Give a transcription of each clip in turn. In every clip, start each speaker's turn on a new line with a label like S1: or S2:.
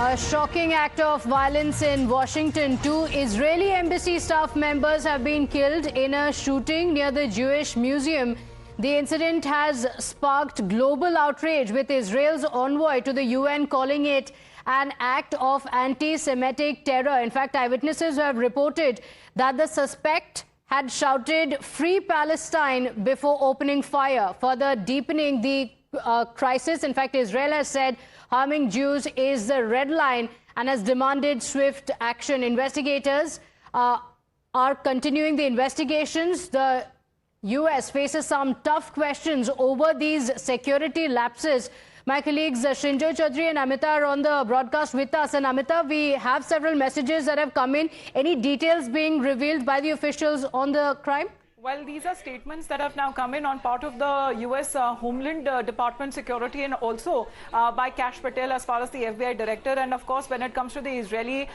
S1: A shocking act of violence in Washington. Two Israeli embassy staff members have been killed in a shooting near the Jewish Museum. The incident has sparked global outrage, with Israel's envoy to the UN calling it an act of anti-Semitic terror. In fact, eyewitnesses have reported that the suspect had shouted "Free Palestine" before opening fire, further deepening the crisis. In fact, Israel has said harming Jews is the red line and has demanded swift action. Investigators are continuing the investigations. The U.S. faces some tough questions over these security lapses. My colleagues Srinjoy Chaudhary and Amita are on the broadcast with us. And Amita, we have several messages that have come in. Any details being revealed by the officials on the crime?
S2: Well, these are statements that have now come in on part of the U.S. Homeland Department security, and also by Kash Patel as far as the FBI director. And of course, when it comes to the Israeli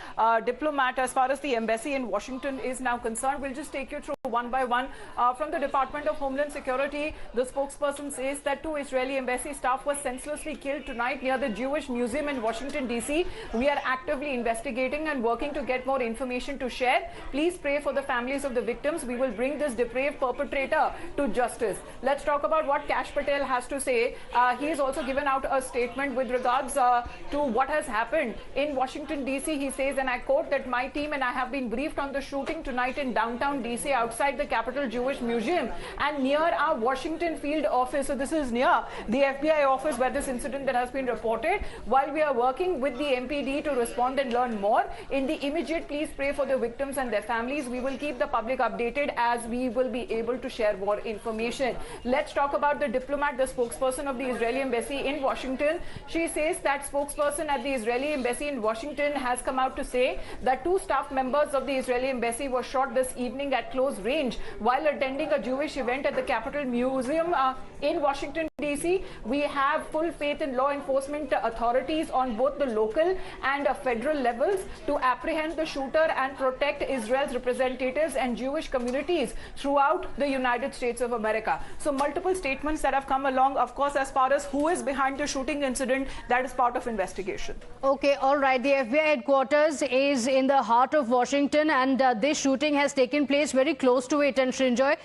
S2: diplomat, as far as the embassy in Washington is now concerned, we'll just take you through one by one. From the Department of Homeland Security, the spokesperson says that two Israeli embassy staff were senselessly killed tonight near the Jewish Museum in Washington, D.C. We are actively investigating and working to get more information to share. Please pray for the families of the victims. We will bring this depraved perpetrator to justice. Let's talk about what Kash Patel has to say. He has also given out a statement with regards to what has happened in Washington, D.C. He says, and I quote, that my team and I have been briefed on the shooting tonight in downtown D.C. outside the Capitol Jewish Museum and near our Washington field office. So this is near the FBI office where this incident that has been reported. While we are working with the MPD to respond and learn more, in the immediate, please pray for the victims and their families. We will keep the public updated as we will be able to share more information. Let's talk about the diplomat, the spokesperson of the Israeli embassy in Washington. She says that spokesperson at the Israeli embassy in Washington has come out to say that two staff members of the Israeli embassy were shot this evening at close range while attending a Jewish event at the Capitol Museum in Washington, D.C. We have full faith in law enforcement authorities on both the local and federal levels to apprehend the shooter and protect Israel's representatives and Jewish communities throughout the United States of America. So multiple statements that have come along. Of course, as far as who is behind the shooting incident, that is part of investigation.
S1: Okay, all right. The FBI headquarters is in the heart of Washington, and this shooting has taken place very close to it. And Srinjoy,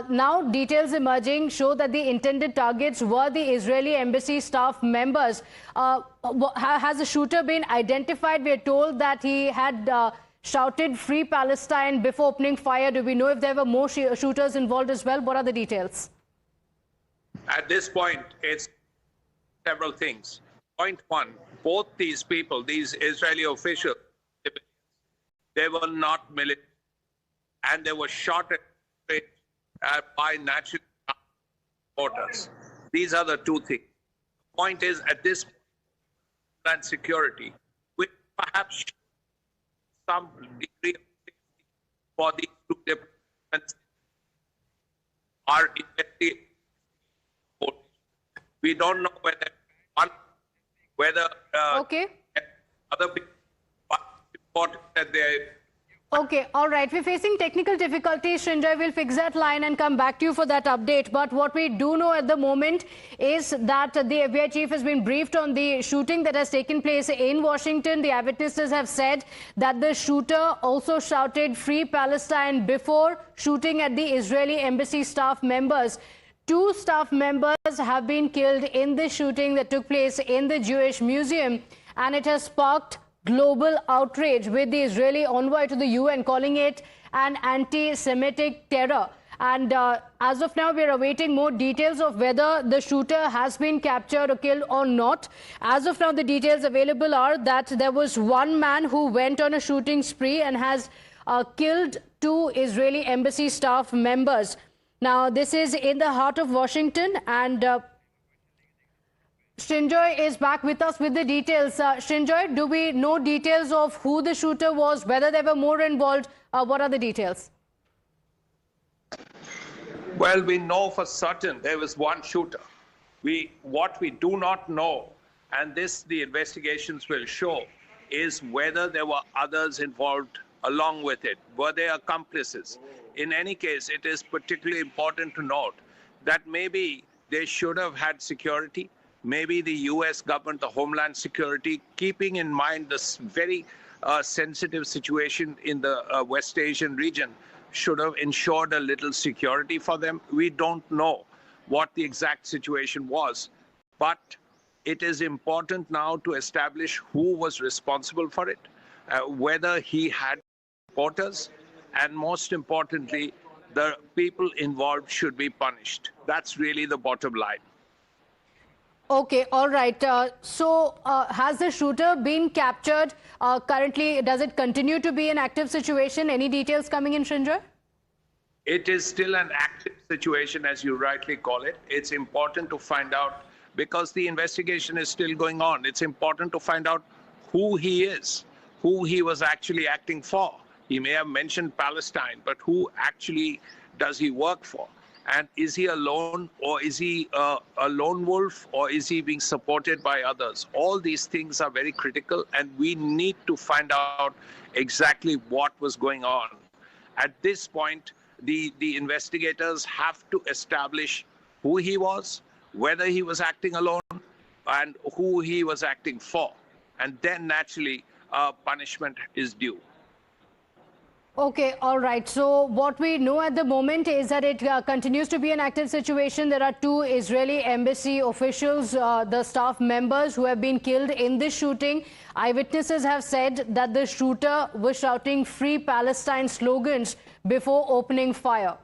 S1: now details emerging show that the intended targets were the Israeli embassy staff members. Has the shooter been identified? We are told that he had shouted "Free Palestine" before opening fire. Do we know if there were more shooters involved as well? What are the details?
S3: At this point, it's several things. Point one, both these people, these Israeli officials, they were not military, and they were shot at by natural supporters. These are the two things. The point is, at this point, security, with perhaps some degree of safety for these two departments are investigating. We don't know whether other people report that they.
S1: Okay, all right. We're facing technical difficulties, Srinjoy. We'll fix that line and come back to you for that update. But what we do know at the moment is that the FBI chief has been briefed on the shooting that has taken place in Washington. The eyewitnesses have said that the shooter also shouted "Free Palestine" before shooting at the Israeli embassy staff members. Two staff members have been killed in the shooting that took place in the Jewish Museum, and it has sparked global outrage, with the Israeli envoy to the UN calling it an anti-Semitic terror. And as of now, we are awaiting more details of whether the shooter has been captured or killed or not. As of now, the details available are that there was one man who went on a shooting spree and has killed two Israeli embassy staff members. Now, this is in the heart of Washington, and Srinjoy is back with us with the details. Srinjoy, do we know details of who the shooter was, whether there were more involved? What are the details?
S3: Well, we know for certain there was one shooter. What we do not know, and this the investigations will show, is whether there were others involved along with it. Were they accomplices? In any case, it is particularly important to note that maybe they should have had security, maybe the US government, the Homeland Security, keeping in mind this very sensitive situation in the West Asian region, should have ensured a little security for them. We don't know what the exact situation was, but it is important now to establish who was responsible for it, whether he had supporters, and most importantly, the people involved should be punished. That's really the bottom line.
S1: Okay, all right. Has the shooter been captured? Currently, does it continue to be an active situation? Any details coming in, Srinjoy?
S3: It is still an active situation, as you rightly call it. It's important to find out, because the investigation is still going on. It's important to find out who he is, who he was actually acting for. He may have mentioned Palestine, but who actually does he work for? And is he alone, or is he a lone wolf, or is he being supported by others? All these things are very critical, and we need to find out exactly what was going on. At this point, the investigators have to establish who he was, whether he was acting alone, and who he was acting for. And then naturally, punishment is due.
S1: Okay, all right. So what we know at the moment is that it continues to be an active situation. There are 2 Israeli embassy officials, the staff members who have been killed in this shooting. Eyewitnesses have said that the shooter was shouting "Free Palestine" slogans before opening fire.